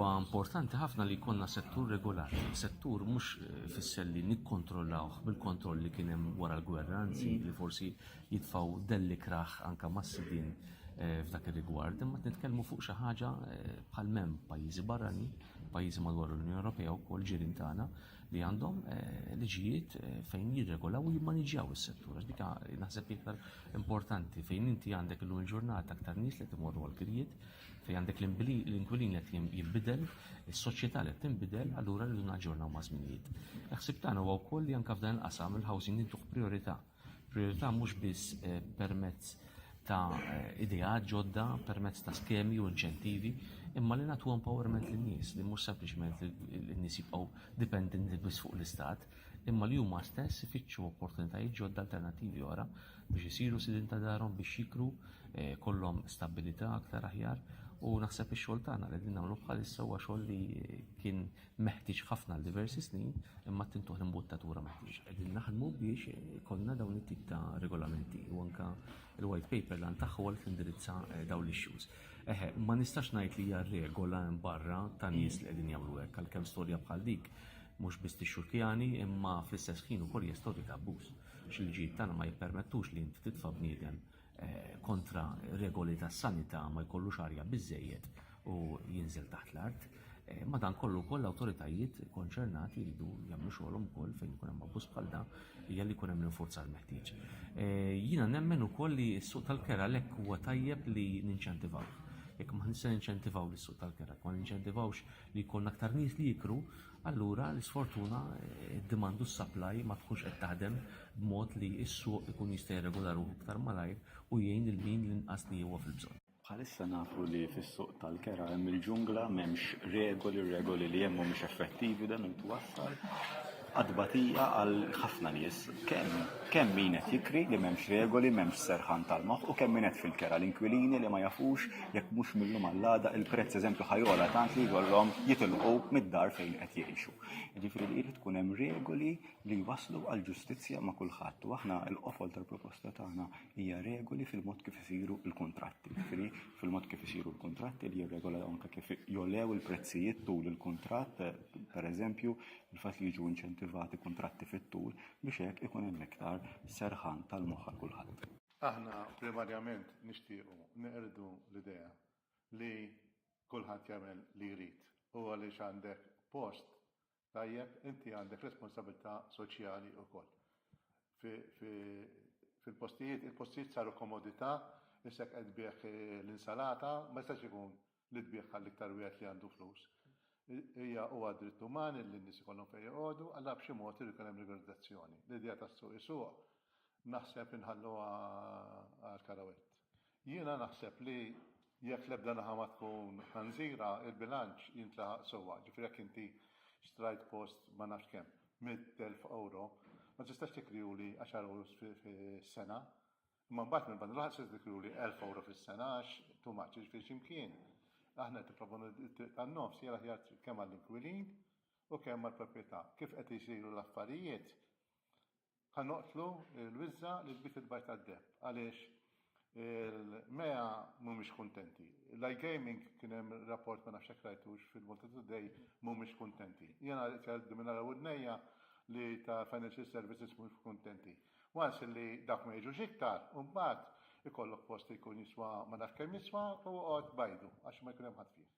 Huwa importanti ħafna li jkollna settur regolat. Settur mhux fisser li nikkontrollawh bil-kontroll li kien hemm wara l-gwerra, anzi li forsi jitfgħu delli kraħ anke mas-sidien f'dak ir-rigward, imma nitkellmu fuq xi ħaġa bħal m'hemm pajjiżi barrani, pajjiżi madwar l-Unjoni Ewropea wkoll ġirien tagħna li għandhom liġijiet fejn jirregolaw u jimmaniġjaw is-settur. Għax dik naħseb iktar importanti fejn inti għandek illum il-ġurnata aktar nies li qed imorru għall-krijiet, fejn għandek l-inkwilin li qed jinbidel, is-soċjetà li qed tinbidel, allura rridu naġġornaw ma' żminijiet. Ħsieb tagħna huwa wkoll li anke f'dan il-qasam il-housing intuħ priorità. Priorità mhux biss permezz ta' ideat ġodda, permezz ta' skemi u inċentivi, imma li nagħtu empowerment lin-nies li mhux sempliċement lin-nies jibqgħu dipendenti biss fuq l-istat, imma li huma stess ifittxu opportunitajiet ġodda alternattivi oħra biex isiru sidin ta' darhom biex jikru, kollhom stabbilità aktar aħjar u naħseb ix-xogħol tagħna li qegħdin nagħmlu bħalissa huwa xogħol li kien meħtieġ ħafna għal diversi snin imma tintuħ l-imbuttatura meħtieġ. Qegħdin naħdmu biex ikollna dawn it-tip ta' regolamenti u anke il-white paper lan tagħha huwa li tindirizza dawn l-issues. Ma nistax ngħid li hija regola hemm barra ta' nies li qegħdin jagħmlu hekk għalkemm storja bħal dik mhux biss tix-xurkjani imma fl-istess ħin ukoll hija storja ta' abbuż. X'il-liġijiet tagħna ma jippermettux li inti titfa' bniedem kontra regoli tas-sanità ma jkollux arja biżżejjed u jinżel taħt l-art. Ma dan kollu wkoll l-awtoritajiet konċernati jridu jagħmlu xogħolhom ukoll fejn ikun hemm abbuż bħal dan hija li jkun hemm l-infurzar meħtieġ. Jiena nemmen ukoll li s-suq tal-kera għalhekk huwa tajjeb li ninċentivawh. Jekk ma nista' ninċentivaw lis-suq tal-kera, ma ninċentivawx li jkollna aktar nies li jikru, allura l-isfortuna id-demand u s-supply ma tkunx qed taħdem b'mod li s-suq ikun jista' jirregola ruħu aktar malajr u jgħin lil min l-inqas li huwa fil-bżonn. Bħalissa nafu li fis-suq tal-kera hemm il-ġungla m'hemmx regoli li hemm mhumiex effettivi dan itwassal qadbatija għal ħafna nies. Kemm min qed jikri li m'hemmx regoli, m'hemmx serħan tal-moħħ u kemm min qed fil-kera l-inkwilini li ma jafux jekk mhux minnhom għall-għada il-prezz eżempju ħajola tant li jkollhom jitilqu mid-dar fejn qed jgħixu. Jiġifieri li jrid tkun hemm regoli li jwasslu għal ġustizzja ma' kulħadd u aħna l-qofol tal-proposta tagħna hija regoli fil-mod kif isiru l-kuntratti. Jiġifieri fil-mod kif isiru l-kuntratti li jirregola anke kif jolew il-prezzijiet tul il-kuntratt, pereżempju il-fatt li jiġu inċentivati kuntratti fit-tul biex hekk ikun hemm iktar serħan tal-moħħ għal kulħadd. Aħna primarjament nixtiequ neqrdu l-idea li kulħadd jagħmel li jrid u għaliex għandek post tajjeb inti għandek responsabilità soċjali wkoll. Fil-postijiet, il-postijiet saru komodità, issek qed tbieħ l-insalata, ma jistax ikun li tbieħ għall-iktar wieħed li għandu flus. Hija huwa dritt umani li n-nies ikollhom fejn joqogħdu, alla b'xi mod irid ikun hemm regolizzazzjoni. L-idea tas-suq isuq naħseb inħalluha għall-karawett. Jiena naħseb li jekk l-ebda naħa ma tkun ħanżira, il-bilanċ jintlaħaq sewwa. Ġifieri jekk inti xtrajt post ma nafx kemm 100,000 euro, ma tistax tikriwli 10 euro fis-sena. Imma mbagħad mill-banda l-oħra se tikriwli 1000 euro fis-sena għax too much ġifieri x'imkien. Aħna tipproponu tan-nofs hija aħjar kemm għall-inkwilin u kemm għall-proprjetà. Kif qed isiru l-affarijiet ħanoqtlu l-wiżża li tbit il-bajt tad-deheb għaliex il-mea mhumiex kuntenti. L-iGaming kien hemm rapport ma nafx hekk rajtux fil-Malta Today mhumiex kuntenti. Jiena kelli minn rawdnejja li ta' financial services mhux kuntenti. Once li dak ma jiġux iktar, u mbagħad ikollok post jkun jiswa ma nafx kemm jiswa u għod bajdu għax ma jkun hemm ħadd fih.